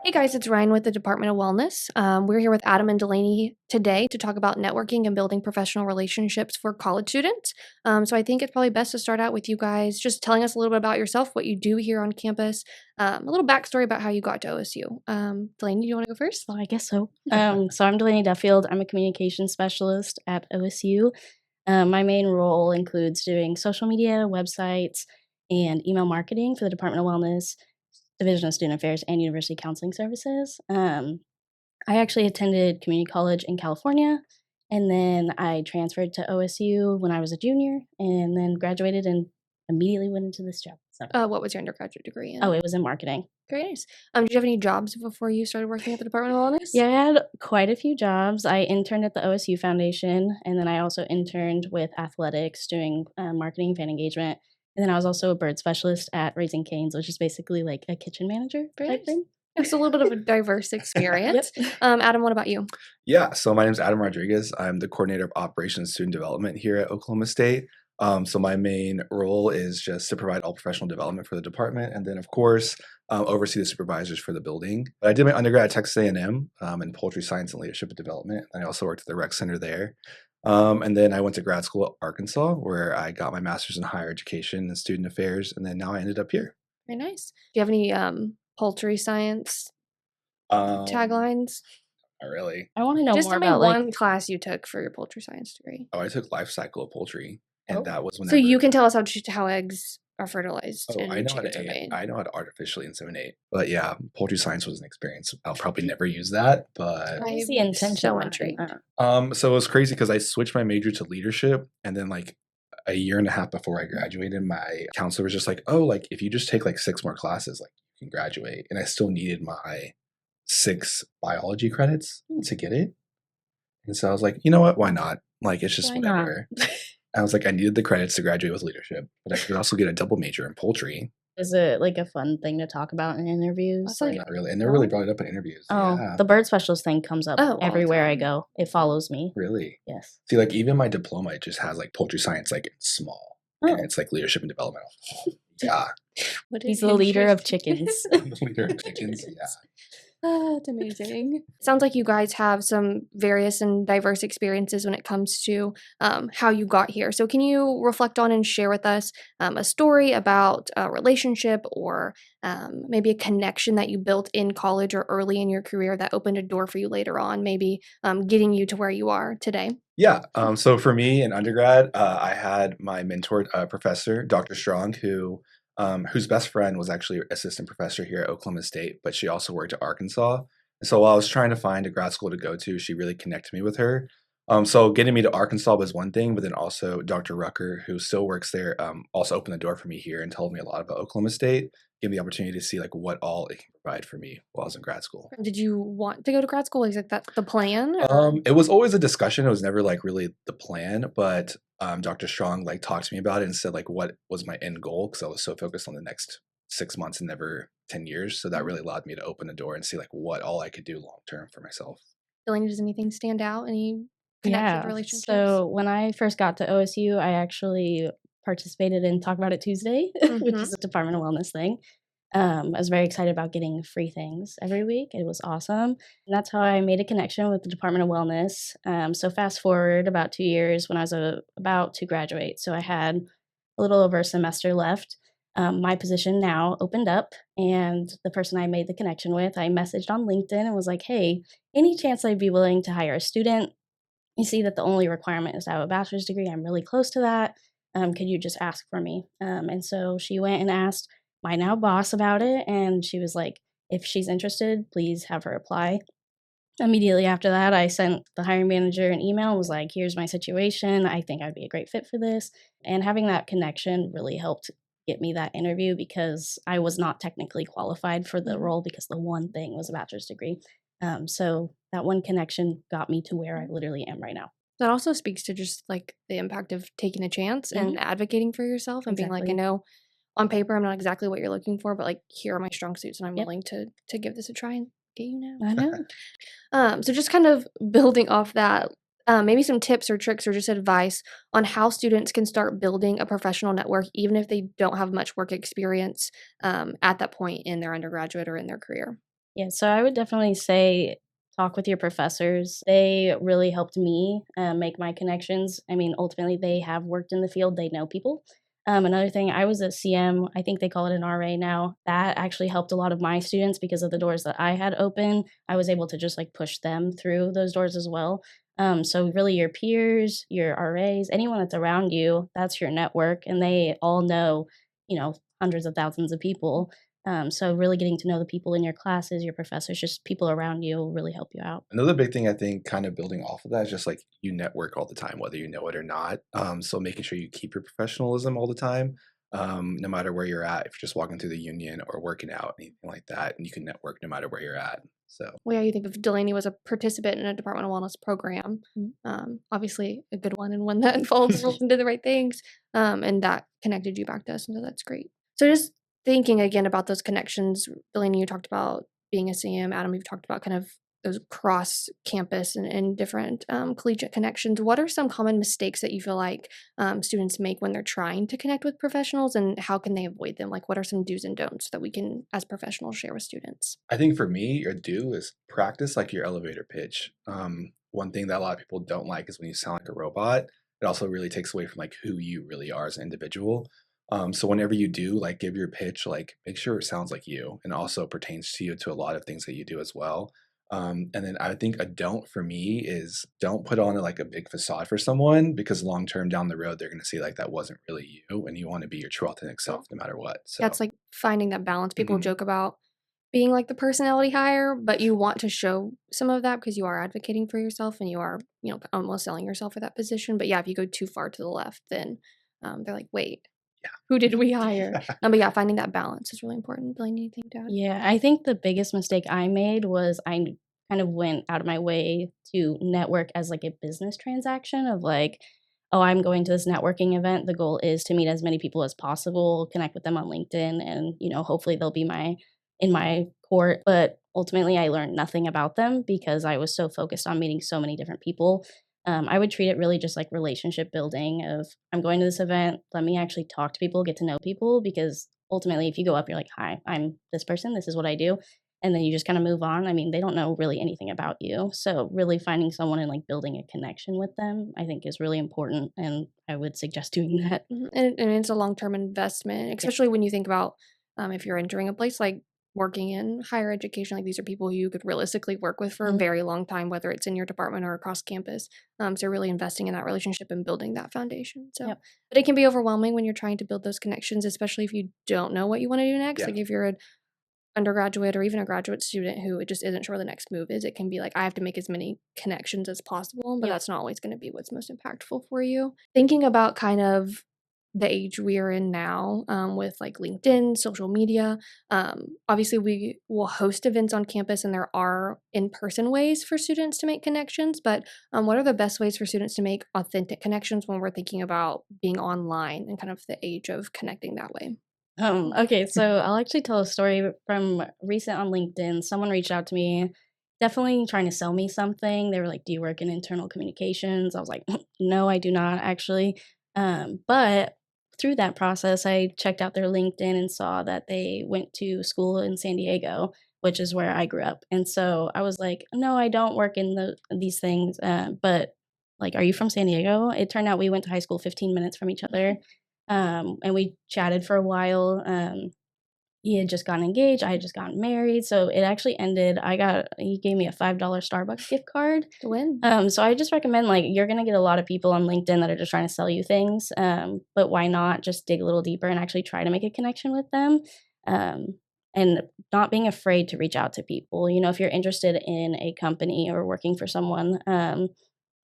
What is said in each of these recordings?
Hey guys, it's Ryan with the Department of Wellness. We're here with Adam and Delaney today to talk about networking and building professional relationships for college students. So I think it's probably best to start out with you guys just telling us a little bit about yourself, what you do here on campus, a little backstory about how you got to OSU. Delaney, do you want to go first? Well, I guess so. So I'm Delaney Duffield. I'm a communications specialist at OSU. My main role includes doing social media, websites, and email marketing for the Department of Wellness, Division of Student Affairs, and University Counseling Services. I actually attended community college in California, and then I transferred to OSU when I was a junior, and then graduated and immediately went into this job. So, What was your undergraduate degree in? it was in marketing. Very nice. Did you have any jobs before you started working at the Department of Wellness? Yeah, I had quite a few jobs. I interned at the OSU Foundation, and then I also interned with athletics doing marketing, fan engagement. And then I was also a bird specialist at Raising Cane's, which is basically like a kitchen manager type thing. It's a little bit of a diverse experience. Yep. Adam, what about you? Yeah, so my name is Adam Rodriguez. I'm the coordinator of operations student development here at Oklahoma State. So my main role is just to provide all professional development for the department, and then of course oversee the supervisors for the building. I did my undergrad at Texas A&M in poultry science and leadership and development. I also worked at the rec center there. And then I went to grad school at Arkansas, where I got my master's in higher education and student affairs, and then now I ended up here. Very nice. Do you have any poultry science taglines? Not really. I want to know Just more tell me about one class you took for your poultry science degree. Oh, I took life cycle of poultry, and that was when. So you can tell us how eggs are fertilized. Oh, and I know how chickens are made. I know how to artificially inseminate. But yeah, poultry science was an experience. I'll probably never use that, but What was the intention? So behind intrigued. that? so it was crazy because I switched my major to leadership, and then like a year and a half before I graduated, my counselor was just like, "Oh, like if you just take like 6 more classes, like you can graduate." And I still needed my 6 biology credits to get it. And so I was like, you know what? Why not? Like it's just Why not? whatever. I was like, I needed the credits to graduate with leadership, but I could also get a double major in poultry. Is it like a fun thing to talk about in interviews? Like- Not really, and they really brought it up in interviews. Oh, Yeah, the bird specialist thing comes up all the everywhere I time. go. It follows me. really. Yes. See, like even my diploma, it just has like poultry science, like it's small, Oh. and it's like leadership and development. Yeah, What He's an the leader of interesting- chickens. I'm the leader of chickens. Yeah. That's amazing. Sounds like you guys have some various and diverse experiences when it comes to how you got here. So can you reflect on and share with us a story about a relationship or maybe a connection that you built in college or early in your career that opened a door for you later on, maybe getting you to where you are today? Yeah. So for me in undergrad, I had my mentor professor, Dr. Strong, whose best friend was actually assistant professor here at Oklahoma State, but she also worked at Arkansas. And so while I was trying to find a grad school to go to, she really connected me with her. So getting me to Arkansas was one thing, but then also Dr. Rucker, who still works there, also opened the door for me here and told me a lot about Oklahoma State, gave me the opportunity to see like what all it can provide for me while I was in grad school. Did you want to go to grad school? Is that the plan? or- It was always a discussion. It was never like really the plan, but Dr. Strong like talked to me about it and said like what was my end goal, because I was so focused on the next 6 months and never 10 years. So that really allowed me to open the door and see like what all I could do long term for myself. Delaney, does anything stand out? Any connections, Yeah. relationships? So when I first got to OSU, I actually participated in Talk About It Tuesday, which Mhm. is a Department of Wellness thing. I was very excited about getting free things every week. It was awesome. And that's how I made a connection with the Department of Wellness. So fast forward about 2 years when I was about to graduate. So I had a little over a semester left. My position now opened up, and the person I made the connection with, I messaged on LinkedIn and was like, hey, any chance I'd be willing to hire a student? You see that the only requirement is to have a bachelor's degree. I'm really close to that. Could you just ask for me? And so she went and asked my now boss about it, and she was like, if she's interested, please have her apply. Immediately after that, I sent the hiring manager an email and was like, here's my situation. I think I'd be a great fit for this. And having that connection really helped get me that interview, because I was not technically qualified for the role because the one thing was a bachelor's degree. So that one connection got me to where I literally am right now. That also speaks to just like the impact of taking a chance and advocating for yourself and being like, I Exactly. know on paper I'm not exactly what you're looking for, but like here are my strong suits and I'm Yep. willing to give this a try and get you now. I know. So just kind of building off that, maybe some tips or tricks or just advice on how students can start building a professional network, even if they don't have much work experience at that point in their undergraduate or in their career. Yeah, so I would definitely say talk with your professors. They really helped me make my connections. I mean, ultimately, they have worked in the field, they know people. Another thing, I was a CM, I think they call it an RA now. That actually helped a lot of my students because of the doors that I had open. I was able to just like push them through those doors as well. So, really, your peers, your RAs, anyone that's around you, that's your network, and they all know, hundreds of thousands of people. So really getting to know the people in your classes, your professors, just people around you will really help you out. Another big thing I think kind of building off of that is just like you network all the time, whether you know it or not. So making sure you keep your professionalism all the time, no matter where you're at. If you're just walking through the union or working out, anything like that, and you can network no matter where you're at. So Well, yeah, you think if Delaney was a participant in a departmental wellness program, obviously a good one and one that followed the rules and did the right things, and that connected you back to us, and so that's great. So just thinking again about those connections, Delaney, you talked about being a CM. Adam, you've talked about kind of those cross campus and different collegiate connections. What are some common mistakes that you feel like students make when they're trying to connect with professionals, and how can they avoid them? Like, what are some do's and don'ts that we can, as professionals, share with students? I think for me, your do is practice like your elevator pitch. One thing that a lot of people don't like is when you sound like a robot. It also really takes away from like who you really are as an individual. So whenever you do like give your pitch, like make sure it sounds like you and also pertains to you to a lot of things that you do as well. And then I think a don't for me is don't put on like a big facade for someone because long term down the road they're going to see like that wasn't really you, and you want to be your true authentic self no matter what. So That's like finding that balance. People mhm. joke about being like the personality hire, but you want to show some of that because you are advocating for yourself and you are, almost selling yourself for that position. But yeah, if you go too far to the left, then they're like, wait, who did we hire? Yeah. But yeah, finding that balance is really important. Delaney, anything to add? Yeah, I think the biggest mistake I made was kind of went out of my way to network as like a business transaction of like, oh, I'm going to this networking event. The goal is to meet as many people as possible, connect with them on LinkedIn, and hopefully they'll be my in my court. But ultimately, I learned nothing about them because I was so focused on meeting so many different people. I would treat it really just like relationship building of I'm going to this event, let me actually talk to people, get to know people, because ultimately if you go up, you're like, hi, I'm this person, this is what I do. And then you just kind of move on. I mean, they don't know really anything about you. So really finding someone and like building a connection with them, I think is really important. And I would suggest doing that. And it's a long term investment, Yeah. especially when you think about if you're entering a place like working in higher education. Like these are people who you could realistically work with for a Mhm. very long time, whether it's in your department or across campus. So really investing in that relationship and building that foundation. So, Yep. but it can be overwhelming when you're trying to build those connections, especially if you don't know what you want to do next. Yeah. Like if you're an undergraduate or even a graduate student who it just isn't sure the next move is, it can be like, I have to make as many connections as possible, but Yep. that's not always going to be what's most impactful for you. Thinking about kind of the age we are in now, with like LinkedIn, social media. Obviously, we will host events on campus, and there are in-person ways for students to make connections. But what are the best ways for students to make authentic connections when we're thinking about being online and kind of the age of connecting that way? Okay, so I'll actually tell a story from recent on LinkedIn. Someone reached out to me, definitely trying to sell me something. They were like, "Do you work in internal communications?" I was like, "No, I do not actually." But through that process, I checked out their LinkedIn and saw that they went to school in San Diego, which is where I grew up. And so I was like, "No, I don't work in these things." But like, are you from San Diego? It turned out we went to high school 15 minutes from each other. And we chatted for a while. He had just gotten engaged. I had just gotten married. So it actually ended. He gave me a $5 Starbucks gift card. To win. So I just recommend like you're gonna get a lot of people on LinkedIn that are just trying to sell you things. But why not just dig a little deeper and actually try to make a connection with them? Um, and not being afraid to reach out to people. If you're interested in a company or working for someone,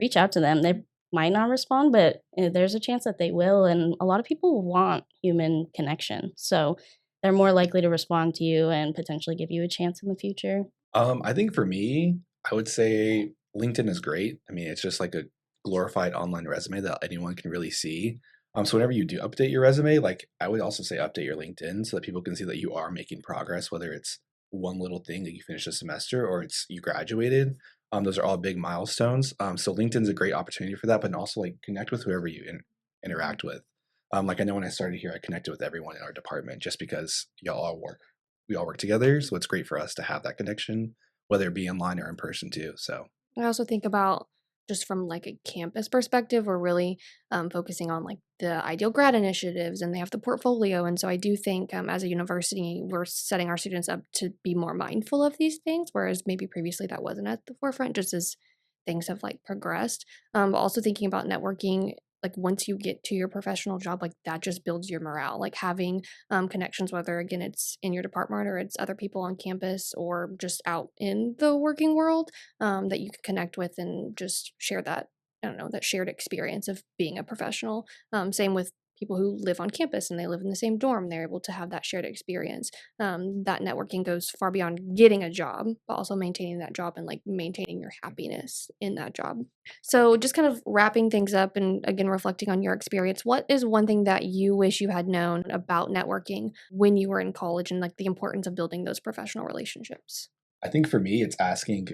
reach out to them. They might not respond, but there's a chance that they will. And a lot of people want human connection. So they're more likely to respond to you and potentially give you a chance in the future. I think for me, I would say LinkedIn is great. I mean, it's just like a glorified online resume that anyone can really see. So whenever you do update your resume, like I would also say update your LinkedIn so that people can see that you are making progress, whether it's one little thing that you finished a semester or it's you graduated. Those are all big milestones. So LinkedIn's a great opportunity for that, but also like connect with whoever you interact with. Like I know when I started here, I connected with everyone in our department just because we all work together. So it's great for us to have that connection, whether it be online or in person too. So I also think about just from like a campus perspective, we're really focusing on like the ideal grad initiatives and they have the portfolio. And so I do think as a university, we're setting our students up to be more mindful of these things, whereas maybe previously that wasn't at the forefront just as things have like progressed. But also thinking about networking, like once you get to your professional job, like that just builds your morale, like having connections, whether again it's in your department or it's other people on campus or just out in the working world that you can connect with and just share that, I don't know, that shared experience of being a professional. Same with people who live on campus and they live in the same dorm, they're able to have that shared experience. That networking goes far beyond getting a job, but also maintaining that job and like maintaining your happiness in that job. So, just kind of wrapping things up and again reflecting on your experience, what is one thing that you wish you had known about networking when you were in college and like the importance of building those professional relationships? I think for me, it's asking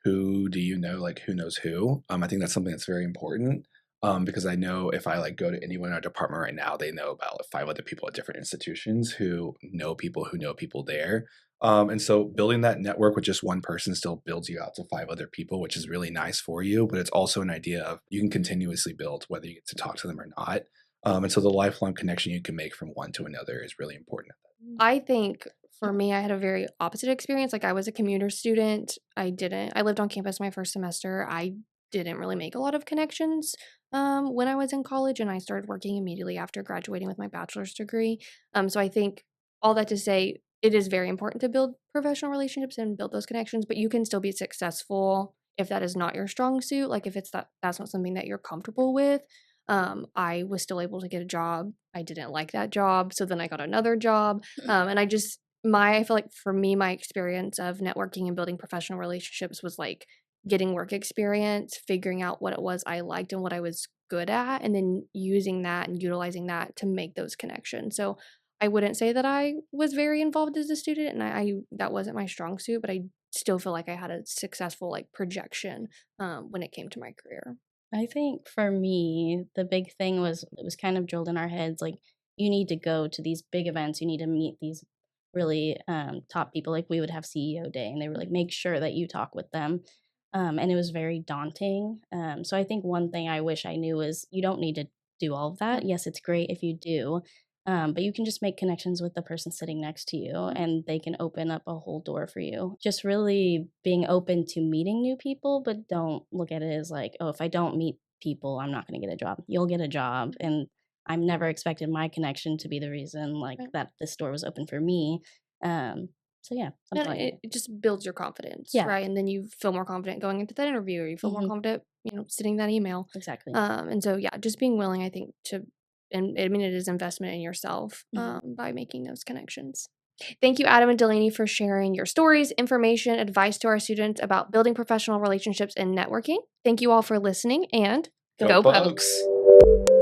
who do you know, like who knows who. I think that's something that's very important. Because I know if I like go to anyone in our department right now, they know about like 5 other people at different institutions who know people there. And so building that network with just one person still builds you out to 5 other people, which is really nice for you. But it's also an idea of you can continuously build whether you get to talk to them or not. And so the lifelong connection you can make from one to another is really important. I think for me, I had a very opposite experience. Like I was a commuter student. I lived on campus my first semester. I didn't really make a lot of connections when I was in college, and I started working immediately after graduating with my bachelor's degree. So I think all that to say, it is very important to build professional relationships and build those connections, but you can still be successful if that is not your strong suit. Like if that's not something that you're comfortable with. I was still able to get a job. I didn't like that job, so then I got another job. And I feel like for me, my experience of networking and building professional relationships was like getting work experience, figuring out what it was I liked and what I was good at, and then using that and utilizing that to make those connections. So I wouldn't say that I was very involved as a student, and I that wasn't my strong suit, but I still feel like I had a successful like projection when it came to my career. I think for me, the big thing was it was kind of drilled in our heads like you need to go to these big events, you need to meet these really top people. Like we would have CEO day, and they were like, make sure that you talk with them. And it was very daunting. So I think one thing I wish I knew is you don't need to do all of that. Yes, it's great if you do, but you can just make connections with the person sitting next to you and they can open up a whole door for you. Just really being open to meeting new people, but don't look at it as like, oh, if I don't meet people, I'm not going to get a job. You'll get a job. And I'm never expected my connection to be the reason like Right. that this door was open for me. So yeah, And something like that. it just builds your confidence, Yeah. right? And then you feel more confident going into that interview, or you feel more Hmm. confident, sending that email. Exactly. And so, yeah, just being willing, I think, and I mean, it is investment in yourself Mhm. by making those connections. Thank you, Adam and Delaney, for sharing your stories, information, advice to our students about building professional relationships and networking. Thank you all for listening, and Go go Bucks! Pokes!